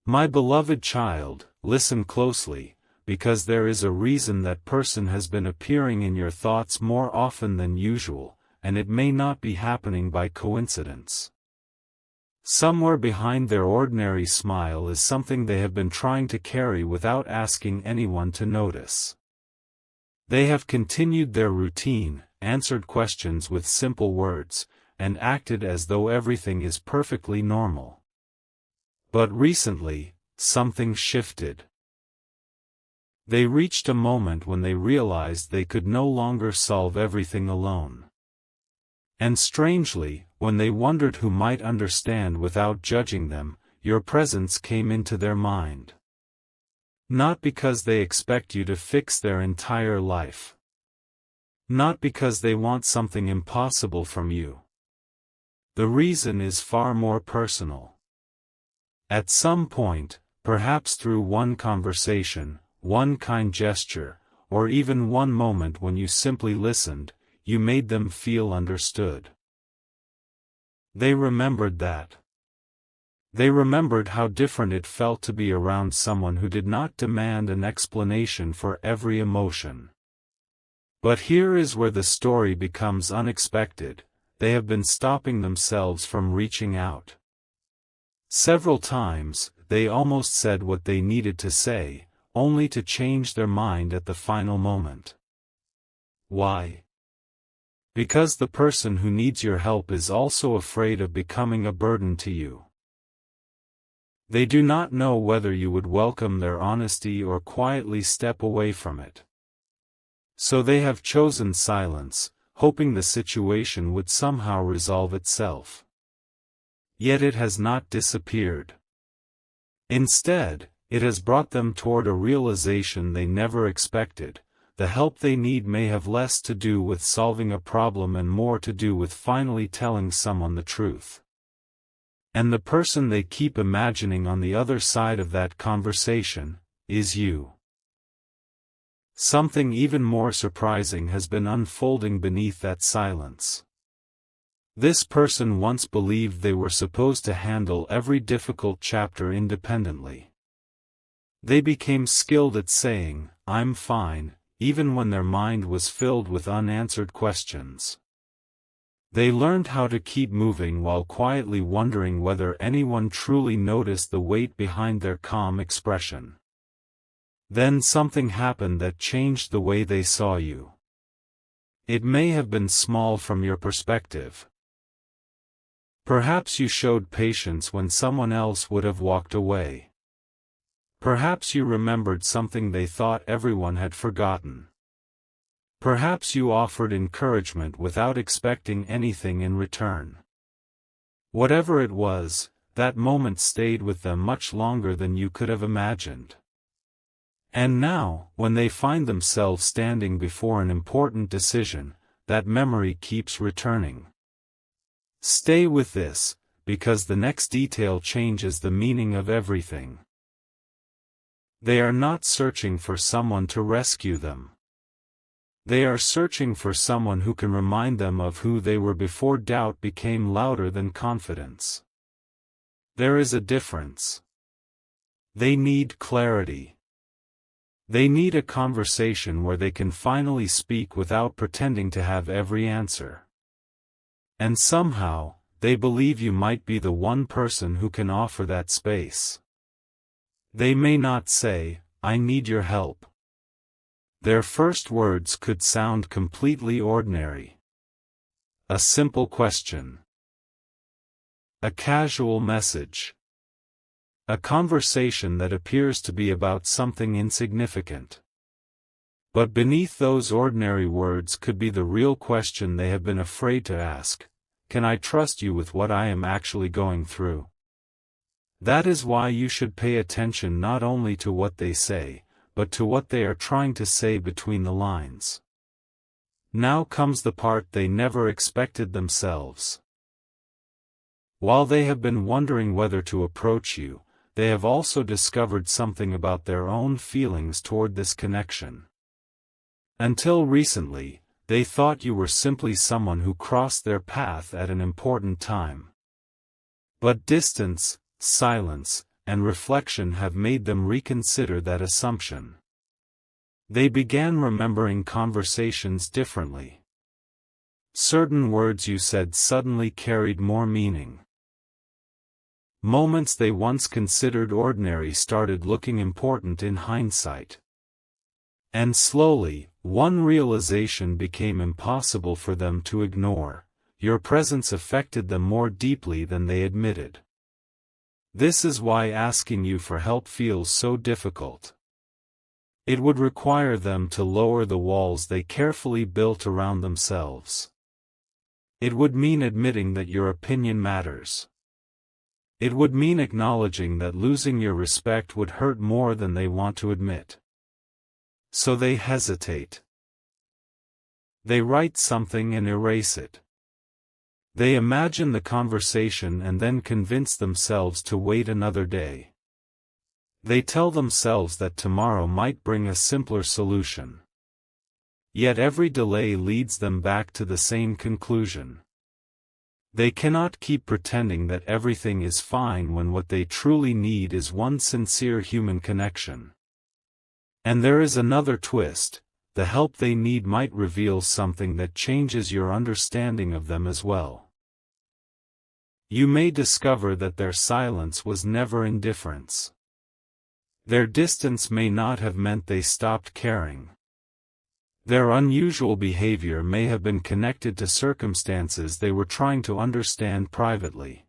My beloved child, listen closely, because there is a reason that person has been appearing in your thoughts more often than usual, and it may not be happening by coincidence. Somewhere behind their ordinary smile is something they have been trying to carry without asking anyone to notice. They have continued their routine, answered questions with simple words, and acted as though everything is perfectly normal. But recently, something shifted. They reached a moment when they realized they could no longer solve everything alone. And strangely, when they wondered who might understand without judging them, your presence came into their mind. Not because they expect you to fix their entire life. Not because they want something impossible from you. The reason is far more personal. At some point, perhaps through one conversation, one kind gesture, or even one moment when you simply listened, you made them feel understood. They remembered that. They remembered how different it felt to be around someone who did not demand an explanation for every emotion. But here is where the story becomes unexpected: they have been stopping themselves from reaching out. Several times, they almost said what they needed to say, only to change their mind at the final moment. Why? Because the person who needs your help is also afraid of becoming a burden to you. They do not know whether you would welcome their honesty or quietly step away from it. So they have chosen silence, hoping the situation would somehow resolve itself. Yet it has not disappeared. Instead, it has brought them toward a realization they never expected: the help they need may have less to do with solving a problem and more to do with finally telling someone the truth. And the person they keep imagining on the other side of that conversation is you. Something even more surprising has been unfolding beneath that silence. This person once believed they were supposed to handle every difficult chapter independently. They became skilled at saying, "I'm fine," even when their mind was filled with unanswered questions. They learned how to keep moving while quietly wondering whether anyone truly noticed the weight behind their calm expression. Then something happened that changed the way they saw you. It may have been small from your perspective. Perhaps you showed patience when someone else would have walked away. Perhaps you remembered something they thought everyone had forgotten. Perhaps you offered encouragement without expecting anything in return. Whatever it was, that moment stayed with them much longer than you could have imagined. And now, when they find themselves standing before an important decision, that memory keeps returning. Stay with this, because the next detail changes the meaning of everything. They are not searching for someone to rescue them. They are searching for someone who can remind them of who they were before doubt became louder than confidence. There is a difference. They need clarity. They need a conversation where they can finally speak without pretending to have every answer. And somehow, they believe you might be the one person who can offer that space. They may not say, "I need your help." Their first words could sound completely ordinary. A simple question. A casual message. A conversation that appears to be about something insignificant. But beneath those ordinary words could be the real question they have been afraid to ask: can I trust you with what I am actually going through? That is why you should pay attention not only to what they say, but to what they are trying to say between the lines. Now comes the part they never expected themselves. While they have been wondering whether to approach you, they have also discovered something about their own feelings toward this connection. Until recently, they thought you were simply someone who crossed their path at an important time. But distance, silence, and reflection have made them reconsider that assumption. They began remembering conversations differently. Certain words you said suddenly carried more meaning. Moments they once considered ordinary started looking important in hindsight. And slowly, one realization became impossible for them to ignore: your presence affected them more deeply than they admitted. This is why asking you for help feels so difficult. It would require them to lower the walls they carefully built around themselves. It would mean admitting that your opinion matters. It would mean acknowledging that losing your respect would hurt more than they want to admit. So they hesitate. They write something and erase it. They imagine the conversation and then convince themselves to wait another day. They tell themselves that tomorrow might bring a simpler solution. Yet every delay leads them back to the same conclusion. They cannot keep pretending that everything is fine when what they truly need is one sincere human connection. And there is another twist: the help they need might reveal something that changes your understanding of them as well. You may discover that their silence was never indifference. Their distance may not have meant they stopped caring. Their unusual behavior may have been connected to circumstances they were trying to understand privately.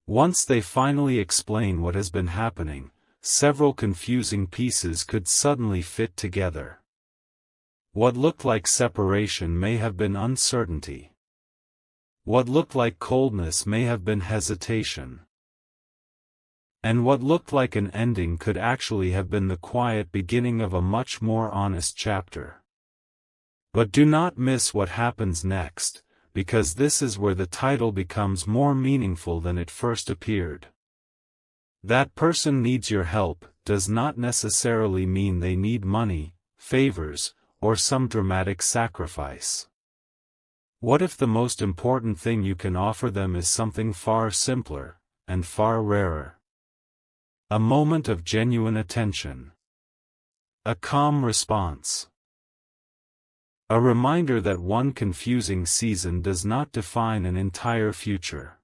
Once they finally explain what has been happening, several confusing pieces could suddenly fit together. What looked like separation may have been uncertainty. What looked like coldness may have been hesitation. And what looked like an ending could actually have been the quiet beginning of a much more honest chapter. But do not miss what happens next, because this is where the title becomes more meaningful than it first appeared. That person needs your help does not necessarily mean they need money, favors, or some dramatic sacrifice. What if the most important thing you can offer them is something far simpler, and far rarer? A moment of genuine attention. A calm response. A reminder that one confusing season does not define an entire future.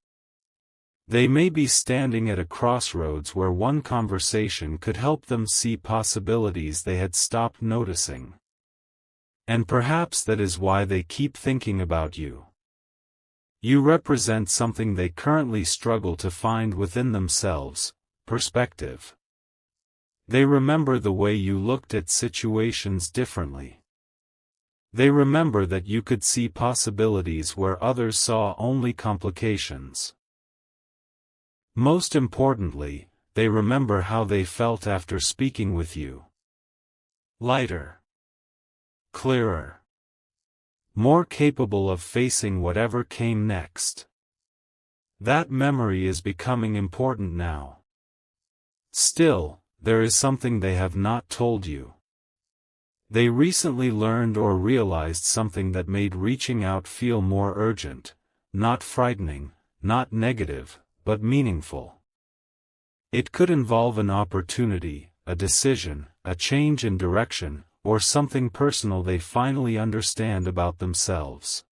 They may be standing at a crossroads where one conversation could help them see possibilities they had stopped noticing. And perhaps that is why they keep thinking about you. You represent something they currently struggle to find within themselves: perspective. They remember the way you looked at situations differently. They remember that you could see possibilities where others saw only complications. Most importantly, they remember how they felt after speaking with you. Lighter. Clearer. More capable of facing whatever came next. That memory is becoming important now. Still, there is something they have not told you. They recently learned or realized something that made reaching out feel more urgent, not frightening, not negative, but meaningful. It could involve an opportunity, a decision, a change in direction, or something personal they finally understand about themselves.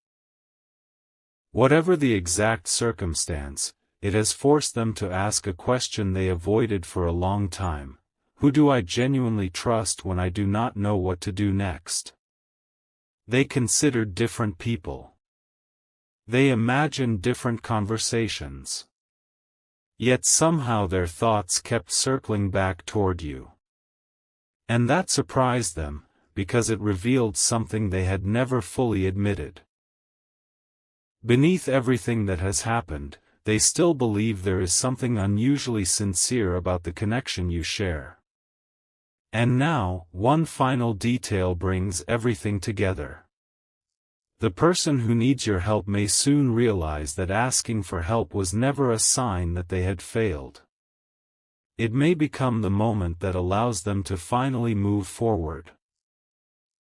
Whatever the exact circumstance, it has forced them to ask a question they avoided for a long time: who do I genuinely trust when I do not know what to do next? They considered different people. They imagined different conversations. Yet somehow their thoughts kept circling back toward you. And that surprised them, because it revealed something they had never fully admitted. Beneath everything that has happened, they still believe there is something unusually sincere about the connection you share. And now, one final detail brings everything together. The person who needs your help may soon realize that asking for help was never a sign that they had failed. It may become the moment that allows them to finally move forward.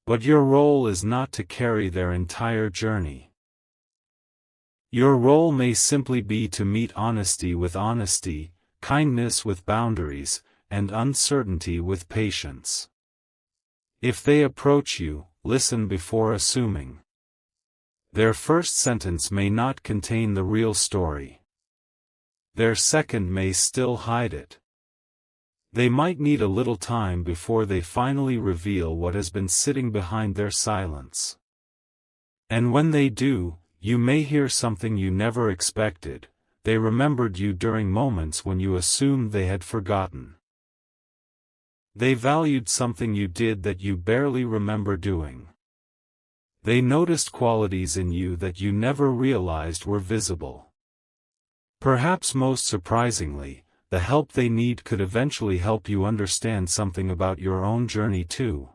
But your role is not to carry their entire journey. Your role may simply be to meet honesty with honesty, kindness with boundaries, and uncertainty with patience. If they approach you, listen before assuming. Their first sentence may not contain the real story. Their second may still hide it. They might need a little time before they finally reveal what has been sitting behind their silence. And when they do, you may hear something you never expected. They remembered you during moments when you assumed they had forgotten. They valued something you did that you barely remember doing. They noticed qualities in you that you never realized were visible. Perhaps most surprisingly, the help they need could eventually help you understand something about your own journey too.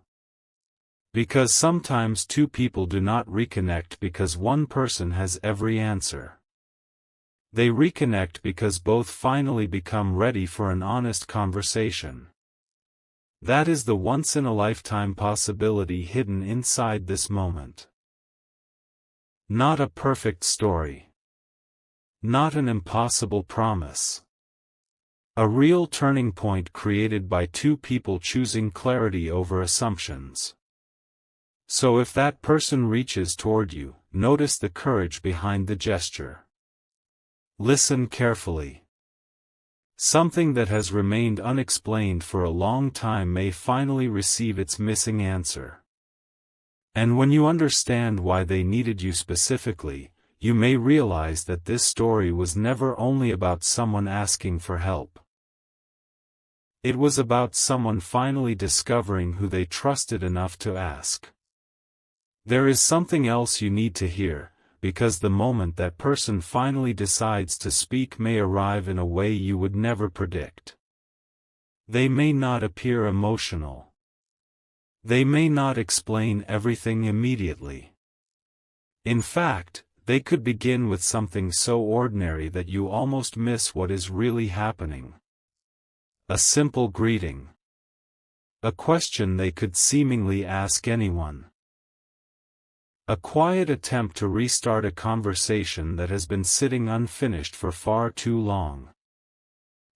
Because sometimes two people do not reconnect because one person has every answer. They reconnect because both finally become ready for an honest conversation. That is the once-in-a-lifetime possibility hidden inside this moment. Not a perfect story. Not an impossible promise. A real turning point created by two people choosing clarity over assumptions. So if that person reaches toward you, notice the courage behind the gesture. Listen carefully. Something that has remained unexplained for a long time may finally receive its missing answer. And when you understand why they needed you specifically, you may realize that this story was never only about someone asking for help. It was about someone finally discovering who they trusted enough to ask. There is something else you need to hear, because the moment that person finally decides to speak may arrive in a way you would never predict. They may not appear emotional. They may not explain everything immediately. In fact, they could begin with something so ordinary that you almost miss what is really happening. A simple greeting. A question they could seemingly ask anyone. A quiet attempt to restart a conversation that has been sitting unfinished for far too long.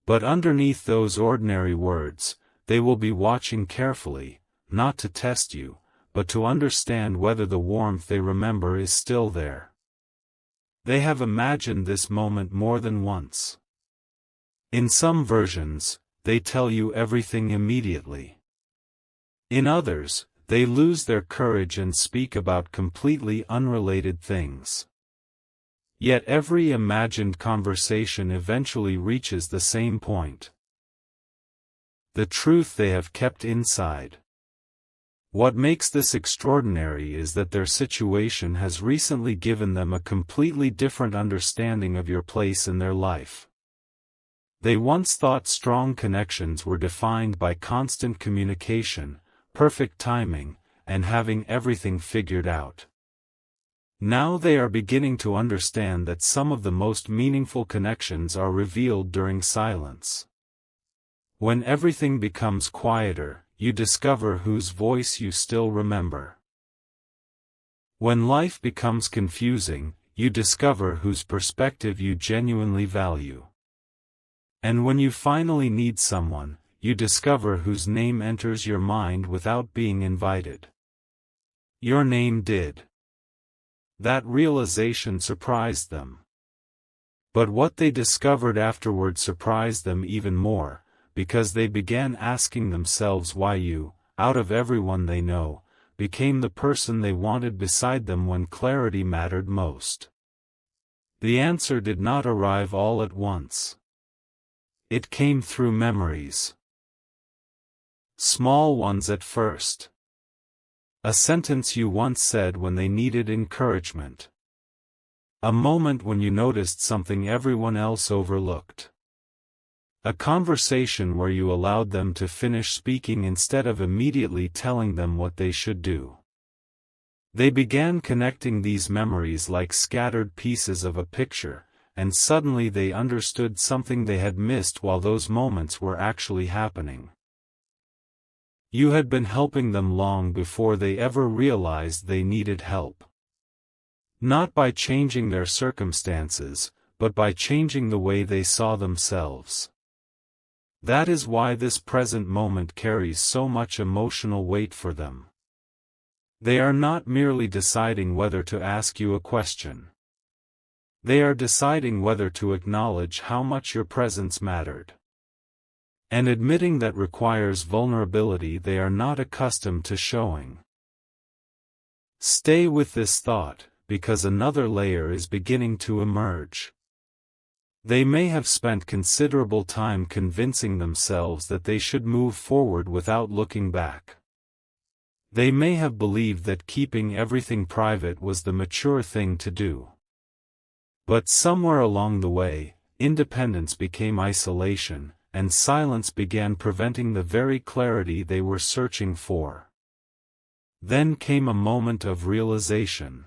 But underneath those ordinary words, they will be watching carefully, not to test you, but to understand whether the warmth they remember is still there. They have imagined this moment more than once. In some versions, they tell you everything immediately. In others, they lose their courage and speak about completely unrelated things. Yet every imagined conversation eventually reaches the same point. The truth they have kept inside. What makes this extraordinary is that their situation has recently given them a completely different understanding of your place in their life. They once thought strong connections were defined by constant communication, perfect timing, and having everything figured out. Now they are beginning to understand that some of the most meaningful connections are revealed during silence. When everything becomes quieter, you discover whose voice you still remember. When life becomes confusing, you discover whose perspective you genuinely value. And when you finally need someone, you discover whose name enters your mind without being invited. Your name did. That realization surprised them. But what they discovered afterward surprised them even more, because they began asking themselves why you, out of everyone they know, became the person they wanted beside them when clarity mattered most. The answer did not arrive all at once. It came through memories. Small ones at first. A sentence you once said when they needed encouragement. A moment when you noticed something everyone else overlooked. A conversation where you allowed them to finish speaking instead of immediately telling them what they should do. They began connecting these memories like scattered pieces of a picture, and suddenly they understood something they had missed while those moments were actually happening. You had been helping them long before they ever realized they needed help. Not by changing their circumstances, but by changing the way they saw themselves. That is why this present moment carries so much emotional weight for them. They are not merely deciding whether to ask you a question. They are deciding whether to acknowledge how much your presence mattered. And admitting that requires vulnerability they are not accustomed to showing. Stay with this thought, because another layer is beginning to emerge. They may have spent considerable time convincing themselves that they should move forward without looking back. They may have believed that keeping everything private was the mature thing to do. But somewhere along the way, independence became isolation, and silence began preventing the very clarity they were searching for. Then came a moment of realization.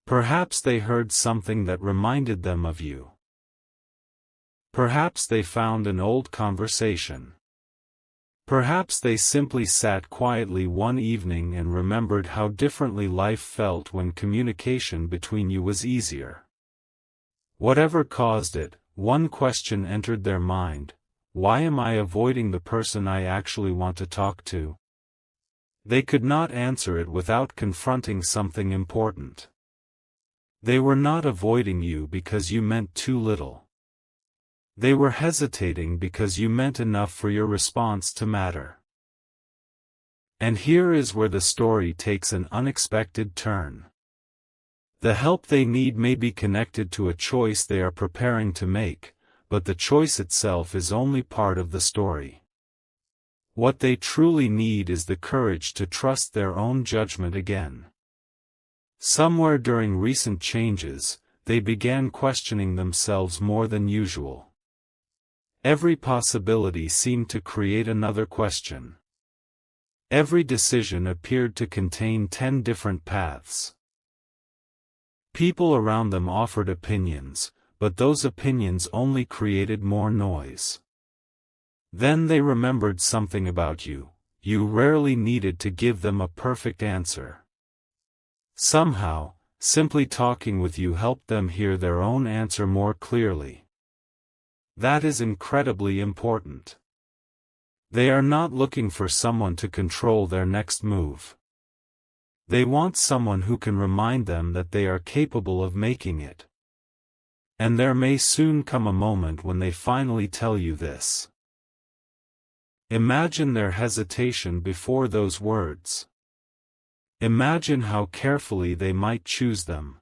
Perhaps they heard something that reminded them of you. Perhaps they found an old conversation. Perhaps they simply sat quietly one evening and remembered how differently life felt when communication between you was easier. Whatever caused it, one question entered their mind: why am I avoiding the person I actually want to talk to? They could not answer it without confronting something important. They were not avoiding you because you meant too little. They were hesitating because you meant enough for your response to matter. And here is where the story takes an unexpected turn. The help they need may be connected to a choice they are preparing to make, but the choice itself is only part of the story. What they truly need is the courage to trust their own judgment again. Somewhere during recent changes, they began questioning themselves more than usual. Every possibility seemed to create another question. Every decision appeared to contain 10 different paths. People around them offered opinions, but those opinions only created more noise. Then they remembered something about you: you rarely needed to give them a perfect answer. Somehow, simply talking with you helped them hear their own answer more clearly. That is incredibly important. They are not looking for someone to control their next move. They want someone who can remind them that they are capable of making it. And there may soon come a moment when they finally tell you this. Imagine their hesitation before those words. Imagine how carefully they might choose them.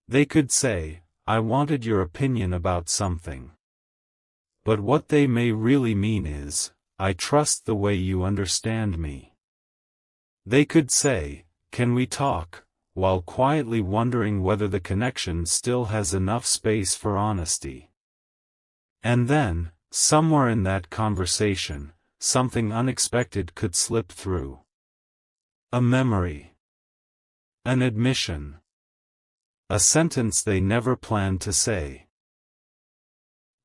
They could say, "I wanted your opinion about something." But what they may really mean is, "I trust the way you understand me." They could say, "Can we talk?" while quietly wondering whether the connection still has enough space for honesty. And then, somewhere in that conversation, something unexpected could slip through. A memory. An admission. A sentence they never planned to say.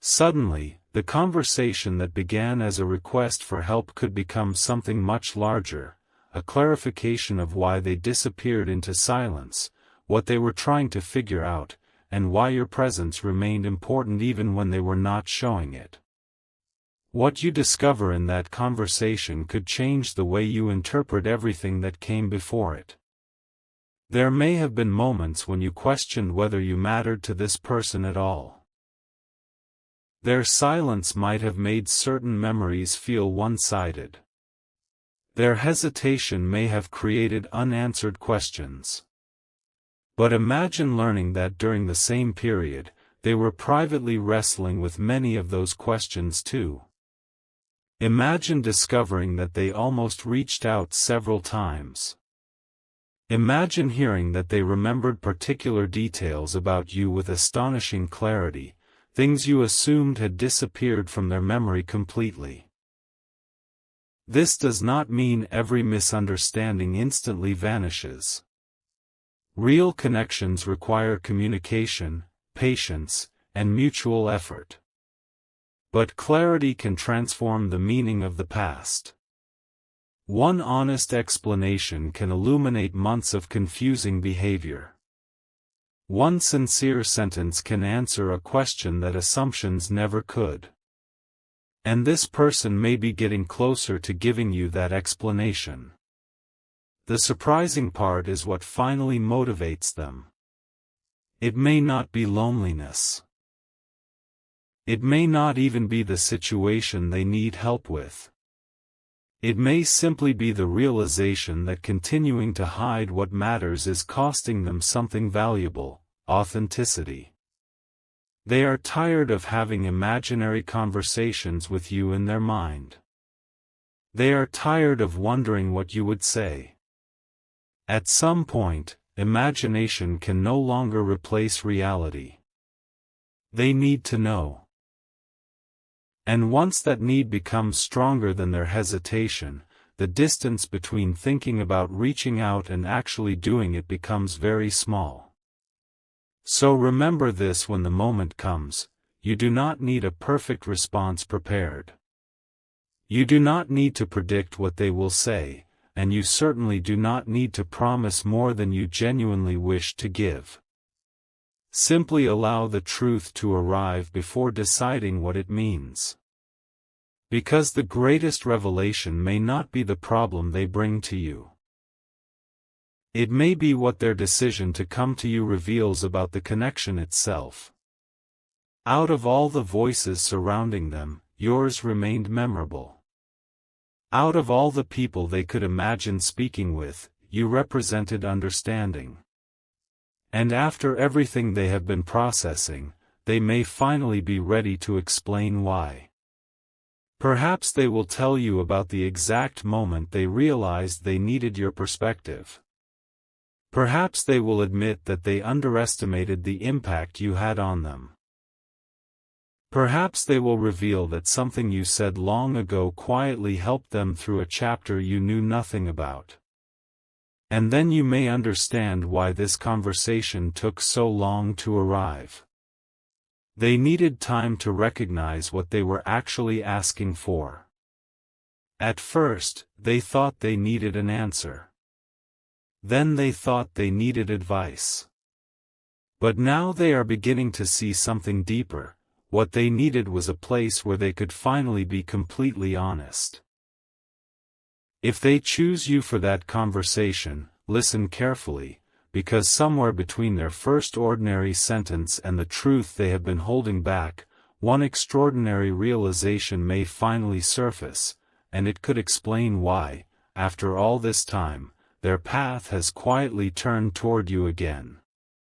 Suddenly, the conversation that began as a request for help could become something much larger, a clarification of why they disappeared into silence, what they were trying to figure out, and why your presence remained important even when they were not showing it. What you discover in that conversation could change the way you interpret everything that came before it. There may have been moments when you questioned whether you mattered to this person at all. Their silence might have made certain memories feel one-sided. Their hesitation may have created unanswered questions. But imagine learning that during the same period, they were privately wrestling with many of those questions too. Imagine discovering that they almost reached out several times. Imagine hearing that they remembered particular details about you with astonishing clarity, things you assumed had disappeared from their memory completely. This does not mean every misunderstanding instantly vanishes. Real connections require communication, patience, and mutual effort. But clarity can transform the meaning of the past. One honest explanation can illuminate months of confusing behavior. One sincere sentence can answer a question that assumptions never could. And this person may be getting closer to giving you that explanation. The surprising part is what finally motivates them. It may not be loneliness. It may not even be the situation they need help with. It may simply be the realization that continuing to hide what matters is costing them something valuable: authenticity. They are tired of having imaginary conversations with you in their mind. They are tired of wondering what you would say. At some point, imagination can no longer replace reality. They need to know. And once that need becomes stronger than their hesitation, the distance between thinking about reaching out and actually doing it becomes very small. So remember this: when the moment comes, you do not need a perfect response prepared. You do not need to predict what they will say, and you certainly do not need to promise more than you genuinely wish to give. Simply allow the truth to arrive before deciding what it means. Because the greatest revelation may not be the problem they bring to you. It may be what their decision to come to you reveals about the connection itself. Out of all the voices surrounding them, yours remained memorable. Out of all the people they could imagine speaking with, you represented understanding. And after everything they have been processing, they may finally be ready to explain why. Perhaps they will tell you about the exact moment they realized they needed your perspective. Perhaps they will admit that they underestimated the impact you had on them. Perhaps they will reveal that something you said long ago quietly helped them through a chapter you knew nothing about. And then you may understand why this conversation took so long to arrive. They needed time to recognize what they were actually asking for. At first, they thought they needed an answer. Then they thought they needed advice. But now they are beginning to see something deeper. What they needed was a place where they could finally be completely honest. If they choose you for that conversation, listen carefully, because somewhere between their first ordinary sentence and the truth they have been holding back, one extraordinary realization may finally surface, and it could explain why, after all this time, their path has quietly turned toward you again.